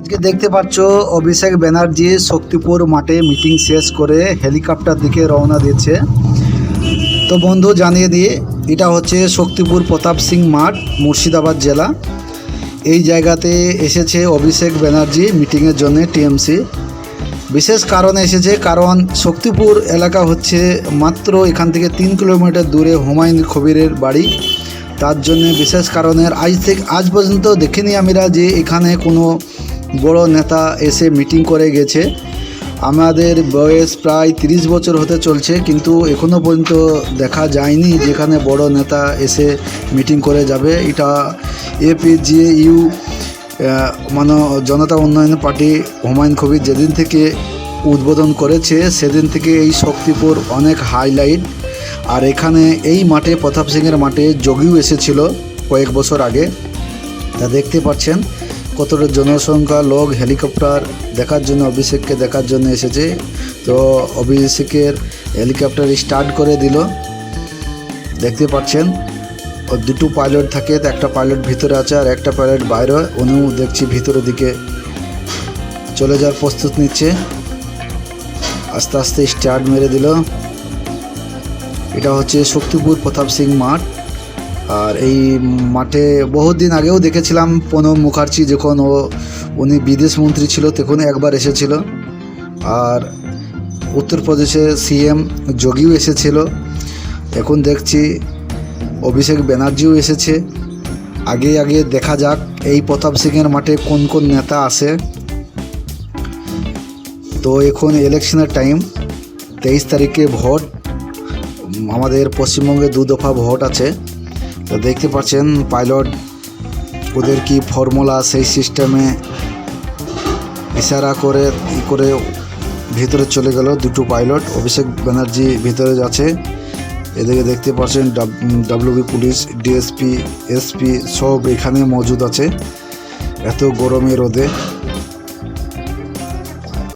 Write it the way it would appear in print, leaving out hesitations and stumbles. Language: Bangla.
আজকে দেখতে পাচ্ছ অভিষেক ব্যানার্জি শক্তিপুর মাঠে মিটিং শেষ করে হেলিকপ্টার দিকে রওনা দিয়েছে। তো বন্ধু জানিয়ে দিয়ে এটা হচ্ছে শক্তিপুর প্রতাপ সিং মাঠ, মুর্শিদাবাদ জেলা। এই জায়গাতে এসেছে অভিষেক ব্যানার্জি মিটিংয়ের জন্য টিএমসি। বিশেষ কারণে এসেছে, কারণ শক্তিপুর এলাকা হচ্ছে মাত্র এখান থেকে 3 কিলোমিটার দূরে হুমায়ুন কবিরের বাড়ি। তার জন্য বিশেষ কারণের আজ পর্যন্ত দেখিনি আমরা যে এখানে কোনো বড় নেতা এসে মিটিং করে গেছে। আমাদের বয়স প্রায় 30 বছর হতে চলছে, কিন্তু এখনও পর্যন্ত দেখা যায়নি যেখানে বড় নেতা এসে মিটিং করে যাবে। এটা APGU মানে জনতা উন্নয়ন পার্টি হুমায়ুন কবির যেদিন থেকে উদ্বোধন করেছে সেদিন থেকে এই শক্তিপুর অনেক হাইলাইট। আর এখানে এই মাঠে প্রতাপ সিংয়ের মাঠে যোগীও এসেছিল কয়েক বছর আগে। তা দেখতে পাচ্ছেন কতটা জনসংখ্যা, লোক হেলিকপ্টার দেখার জন্য, অভিষেককে দেখার জন্য এসেছে। তো অভিষেকের হেলিকপ্টার স্টার্ট করে দিল, দেখতে পাচ্ছেন। ও দুটো পাইলট থাকে, একটা পাইলট ভিতরে আছে আর একটা পাইলট বাইরে। উনিও দেখছি ভিতরের দিকে চলে যাওয়ার প্রস্তুত নিচ্ছে। আস্তে আস্তে স্টার্ট মেরে দিল। এটা হচ্ছে শক্তিপুর প্রতাপ সিং মাঠ। আর এই মাঠে বহুদিন আগেও দেখেছিলাম প্রণব মুখার্জি, যখন উনি বিদেশ মন্ত্রী ছিল তখন একবার এসেছিল। আর উত্তরপ্রদেশের CM যোগীও এসেছিল। এখন দেখছি অভিষেক ব্যানার্জিও এসেছে। আগে দেখা যাক এই প্রতাপ সিংয়ের মাঠে কোন কোন নেতা আসে। তো এখন ইলেকশনের টাইম, 23 তারিখে ভোট। আমাদের পশ্চিমবঙ্গে 2 দফা ভোট আছে। তো দেখতে পাচ্ছেন পাইলট ওদের কি ফর্মুলা, সেই সিস্টেমে ইশারা করে ভিতরে চলে গেল দুটো পাইলট। অভিষেক ব্যানার্জি ভিতরে যাচ্ছে। এদিকে দেখতে পাচ্ছেন WB পুলিশ, DSP, SP সব এখানে মজুদ আছে এত গরমে রোদে।